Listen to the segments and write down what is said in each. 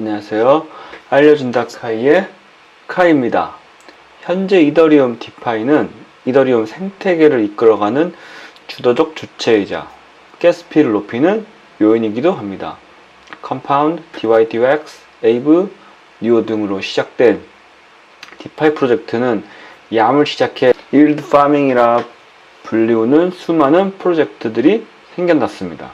안녕하세요. 알려준다 카이의 카이입니다. 현재 이더리움 디파이는 이더리움 생태계를 이끌어가는 주도적 주체이자 가스피를 높이는 요인이기도 합니다. 컴파운드, DYDX, 에이브, 니오 등으로 시작된 디파이 프로젝트는 야물 시작해 일드 파밍이라 불리우는 수많은 프로젝트들이 생겨났습니다.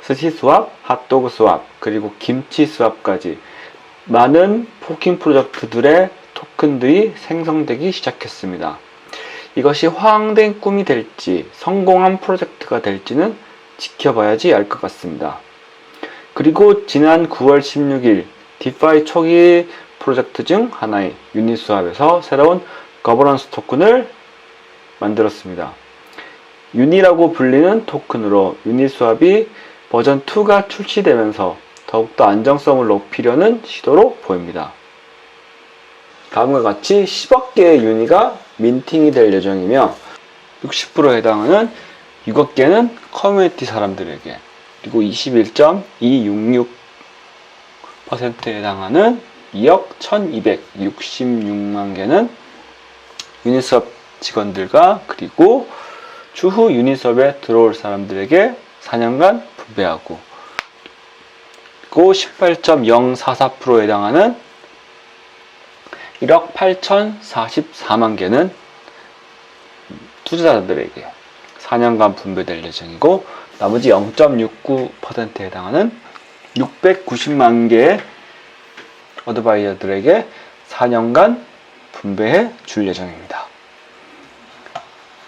스시 스왑, 핫도그 스왑, 그리고 김치 스왑까지 많은 포킹 프로젝트들의 토큰들이 생성되기 시작했습니다. 이것이 화ang된 꿈이 될지 성공한 프로젝트가 될지는 지켜봐야지 알 것 같습니다. 그리고 지난 9월 16일 디파이 초기 프로젝트 중 하나인 유니스왑에서 새로운 거버넌스 토큰을 만들었습니다. 유니라고 불리는 토큰으로 유니스왑이 버전 2가 출시되면서 더욱더 안정성을 높이려는 시도로 보입니다. 다음과 같이 10억 개의 유니가 민팅이 될 예정이며 60%에 해당하는 6억 개는 커뮤니티 사람들에게, 그리고 21.266%에 해당하는 2억 1266만 개는 유니스왑 직원들과 그리고 추후 유니스왑에 들어올 사람들에게 4년간 분배하고, 그리고 18.044%에 해당하는 1억 8044만 개는 투자자들에게 4년간 분배될 예정이고, 나머지 0.69%에 해당하는 690만 개의 어드바이저들에게 4년간 분배해 줄 예정입니다.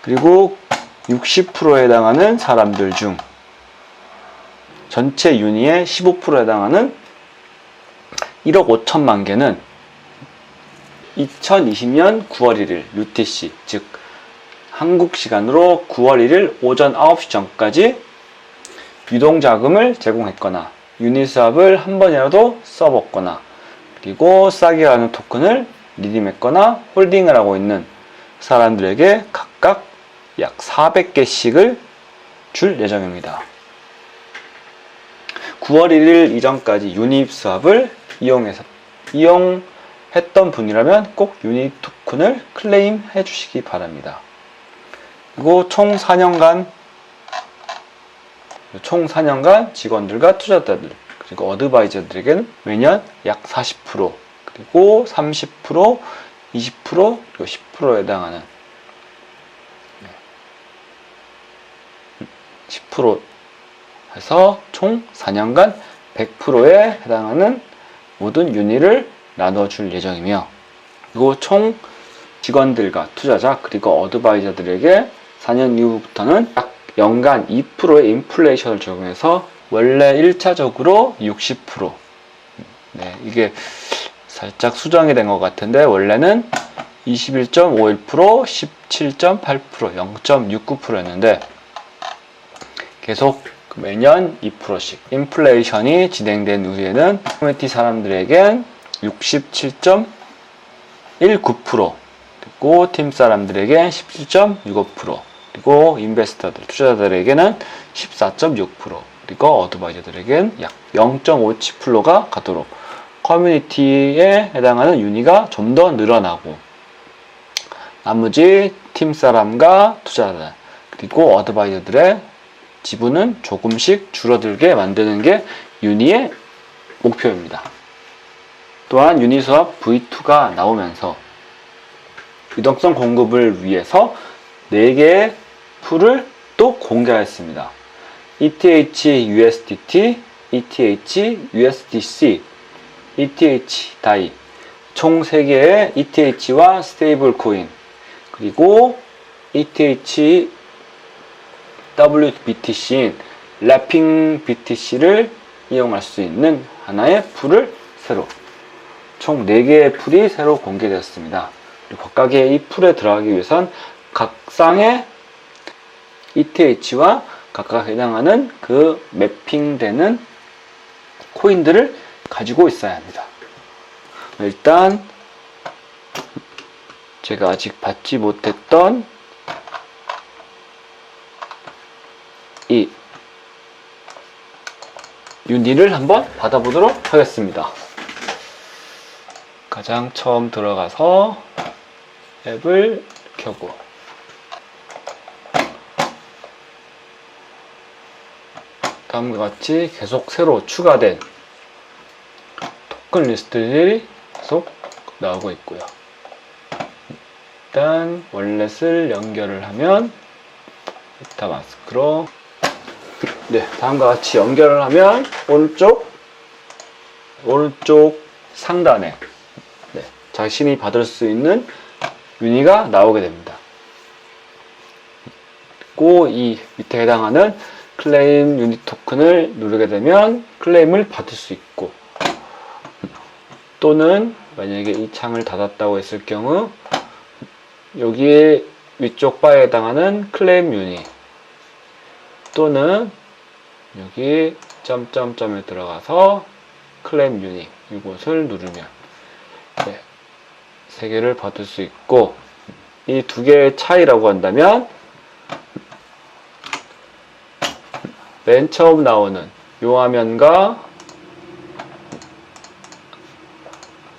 그리고 60%에 해당하는 사람들 중 전체 유니의 15%에 해당하는 1억 5천만 개는 2020년 9월 1일 UTC, 즉 한국 시간으로 9월 1일 오전 9시 전까지 유동자금을 제공했거나 유니스왑을 한 번이라도 써봤거나, 그리고 싸게 가는 토큰을 리딤했거나 홀딩을 하고 있는 사람들에게 각각 약 400개씩을 줄 예정입니다. 9월 1일 이전까지 유니스왑을 이용했던 분이라면 꼭 유니 토큰을 클레임 해주시기 바랍니다. 그리고 총 4년간 직원들과 투자자들 그리고 어드바이저들에게는 매년 약 40%, 그리고 30%, 20%, 그리고 10%에 해당하는 10% 해서 총 4년간 100%에 해당하는 모든 유니를 나눠줄 예정이며, 그리고 총 직원들과 투자자 그리고 어드바이저들에게 4년 이후부터는 약 연간 2%의 인플레이션을 적용해서 원래 1차적으로 60%, 이게 살짝 수정이 된 것 같은데 원래는 21.51%, 17.8%, 0.69%였는데 계속 매년 2%씩 인플레이션이 진행된 후에는 커뮤니티 사람들에겐 67.19%, 그리고 팀 사람들에겐 17.65%, 그리고 인베스터들, 투자자들에게는 14.6%, 그리고 어드바이저들에겐 약 0.57%가 가도록 커뮤니티에 해당하는 유니가 좀 더 늘어나고, 나머지 팀 사람과 투자자 그리고 어드바이저들의 지분은 조금씩 줄어들게 만드는 게 유니의 목표입니다. 또한 유니스왑 V2가 나오면서 유동성 공급을 위해서 4개의 풀을 또 공개했습니다. ETH USDT, ETH USDC, ETH DAI, 총 3개의 ETH와 스테이블 코인, 그리고 ETH WBTC인 래핑 BTC를 이용할 수 있는 하나의 풀을 총 4개의 풀이 새로 공개되었습니다. 그리고 각각의 이 풀에 들어가기 위해선 각 쌍의 ETH와 각각 해당하는 그 매핑되는 코인들을 가지고 있어야 합니다. 일단 제가 아직 받지 못했던 이 유니를 한번 받아보도록 하겠습니다. 가장 처음 들어가서 앱을 켜고 다음과 같이 계속 새로 추가된 토큰 리스트들이 계속 나오고 있고요. 일단 월렛을 연결을 하면 메타마스크로 다음과 같이 연결을 하면 오른쪽 상단에 자신이 받을 수 있는 유니가 나오게 됩니다. 그리고 이 밑에 해당하는 클레임 유니 토큰을 누르게 되면 클레임을 받을 수 있고, 또는 만약에 이 창을 닫았다고 했을 경우 여기에 위쪽 바에 해당하는 클레임 유니, 또는 여기 점점점에 들어가서 클레임 유니 이곳을 누르면 세 개를 받을 수 있고, 이 두 개의 차이라고 한다면 맨 처음 나오는 이 화면과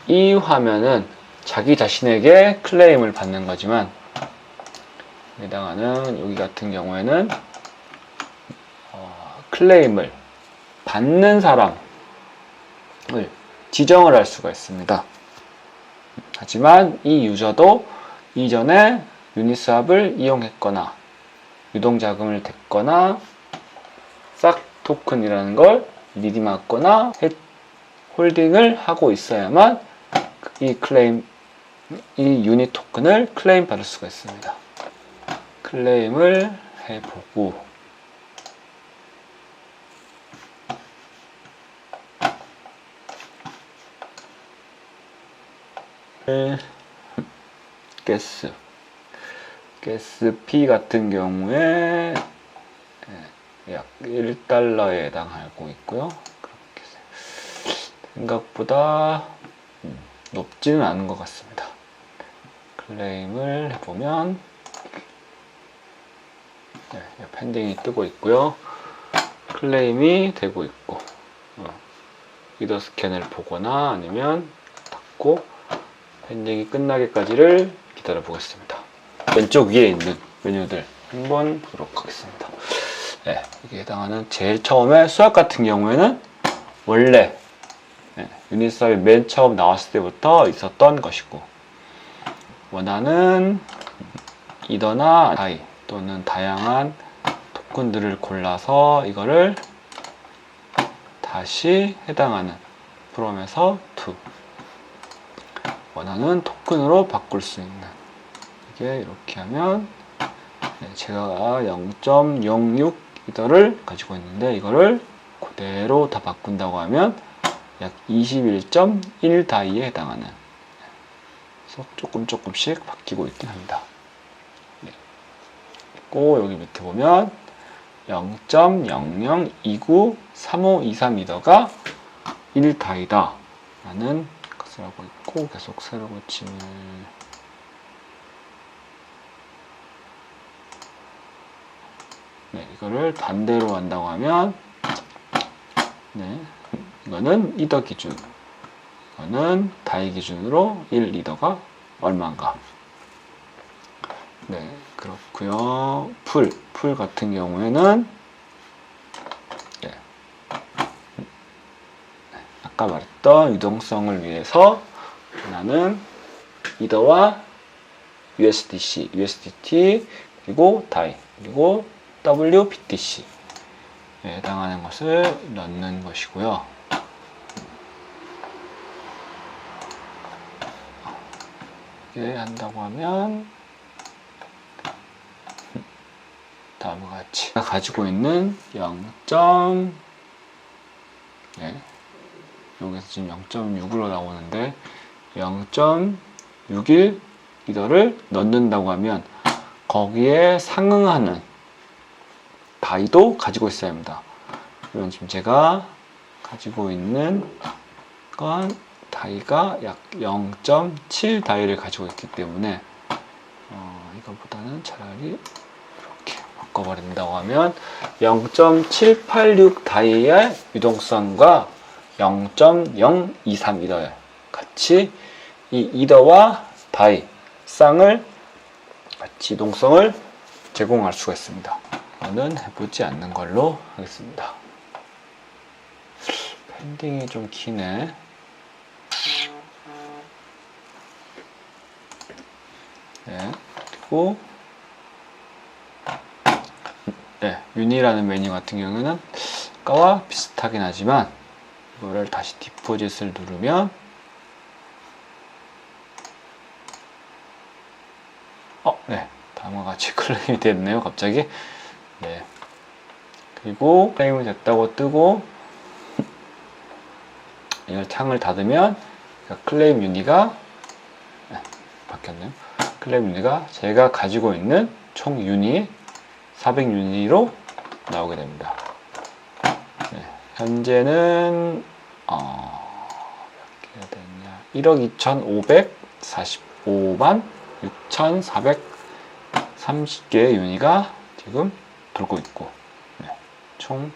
이 화면은 자기 자신에게 클레임을 받는 거지만, 해당하는 여기 같은 경우에는 클레임을 받는 사람을 지정을 할 수가 있습니다. 하지만 이 유저도 이전에 유니스왑을 이용했거나 유동자금을 댔거나 싹 토큰이라는 걸 리디임했거나 홀딩을 하고 있어야만 이 유니 토큰을 클레임 받을 수가 있습니다. 클레임을 해보고 가스 피 같은 경우에 약 1달러에 해당하고 있고요. 그렇게 생각보다 높지는 않은 것 같습니다. 클레임을 해보면 펜딩이 뜨고 있고요. 클레임이 되고 있고, 리더 스캔을 보거나 아니면 닫고 펜딩이 끝나기까지를 기다려 보겠습니다. 왼쪽 위에 있는 메뉴들 한번 보도록 하겠습니다. 여기에 해당하는 제일 처음에 수학 같은 경우에는 원래 유니스왑이 맨 처음 나왔을 때부터 있었던 것이고, 원하는 이더나 다이 또는 다양한 토큰들을 골라서 이거를 다시 해당하는 프롬에서 to 원하는 토큰으로 바꿀 수 있는, 이게 이렇게 하면 제가 0.06 이더를 가지고 있는데 이거를 그대로 다 바꾼다고 하면 약 21.1 다이에 해당하는, 그래서 조금씩 바뀌고 있긴 합니다. 그리고 여기 밑에 보면 0.00293523 이더가 1 다이다 라는 것을 하고 있고, 계속 새로 고침을 이거를 반대로 한다고 하면 이거는 이더 기준, 이거는 다이 기준으로 1 이더가 얼마인가. 그렇고요. 풀 같은 경우에는 아까 말했던 유동성을 위해서 나는 이더와 USDC, USDT, 그리고 다이, 그리고 WBTC에 해당하는 것을 넣는 것이고요. 이렇게 한다고 하면 다음과 같이 가지고 있는 0. 여기서 지금 0.6으로 나오는데 0.61 이더를 넣는다고 하면 거기에 상응하는 다이도 가지고 있어야 합니다. 그럼 지금 제가 가지고 있는 건 다이가 약 0.7 다이를 가지고 있기 때문에 이거보다는 차라리 이렇게 바꿔버린다고 하면 0.786 다이의 유동성과 0.023 이더에 같이 이 이더와 다이 쌍을 같이 유동성을 제공할 수가 있습니다. 이거는 해보지 않는 걸로 하겠습니다. 펜딩이 좀 기네. 네, 그리고 네, 유니라는 메뉴 같은 경우는 아까와 비슷하긴 하지만 이거를 다시 디포짓을 누르면 네, 다음과 같이 클레임이 됐네요. 갑자기. 네, 그리고 클레임이 됐다고 뜨고 이걸 창을 닫으면 클레임 유니가 바뀌었네요. 클레임 유니가 제가 가지고 있는 총 유니 400유니로 나오게 됩니다. 네, 현재는 몇 개가 됐냐? 1억 2,545만 6,430개의 유니가 지금 돌고 있고, 네, 총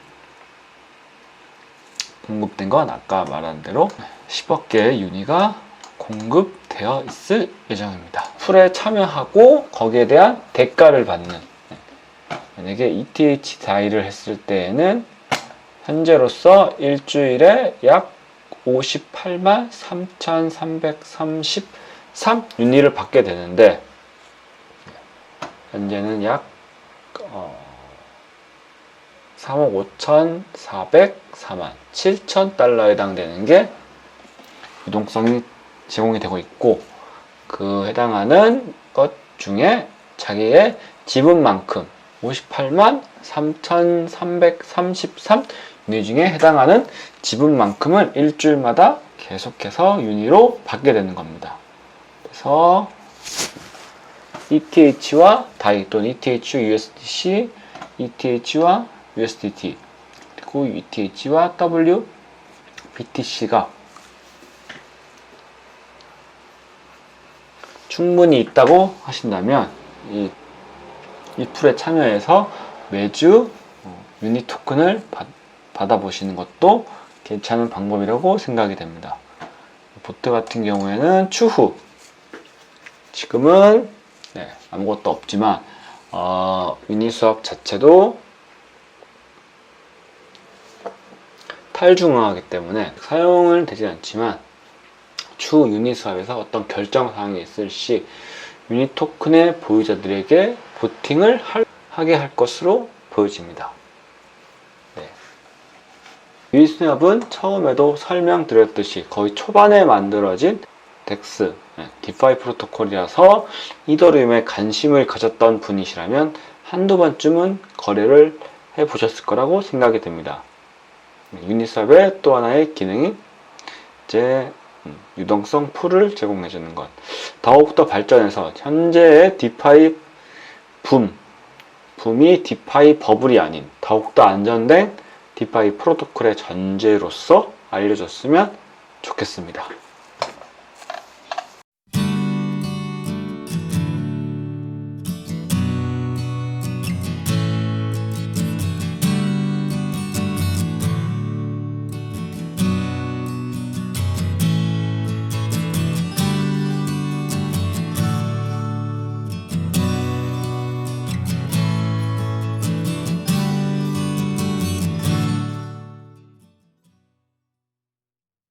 공급된 건 아까 말한 대로 10억 개의 유니가 공급되어 있을 예정입니다. 풀에 참여하고 거기에 대한 대가를 받는, 만약에 ETH 다이를 했을 때에는 현재로서 일주일에 약 58만 3,333 유니를 받게 되는데, 현재는 약 3억 5,404만 7천 달러에 해당되는 게 유동성이 제공이 되고 있고, 그 해당하는 것 중에 자기의 지분만큼 58만 3,333 유니 중에 해당하는 지분만큼을 일주일마다 계속해서 유니로 받게 되는 겁니다. 그래서 ETH와 다이 또는 ETH, USDC, ETH와 USDT, 그리고 ETH와 WBTC가 충분히 있다고 하신다면 이 풀에 참여해서 매주 유니 토큰을 받아보시는 것도 괜찮은 방법이라고 생각이 됩니다. 보트 같은 경우에는 추후 지금은 아무것도 없지만 유니 수합 자체도 탈중앙하기 때문에 사용은 되지 않지만 추후 유니 수합에서 어떤 결정 사항이 있을 시 유니 토큰의 보유자들에게 보팅을 하게 할 것으로 보여집니다. 네. 유니 수합은 처음에도 설명드렸듯이 거의 초반에 만들어진 덱스, 디파이 프로토콜이라서 이더리움에 관심을 가졌던 분이시라면 한두 번쯤은 거래를 해보셨을 거라고 생각이 됩니다. 유니스왑의 또 하나의 기능이 이제 유동성 풀을 제공해주는 것. 더욱더 발전해서 현재의 디파이 붐이 디파이 버블이 아닌 더욱더 안전된 디파이 프로토콜의 전제로서 알려졌으면 좋겠습니다.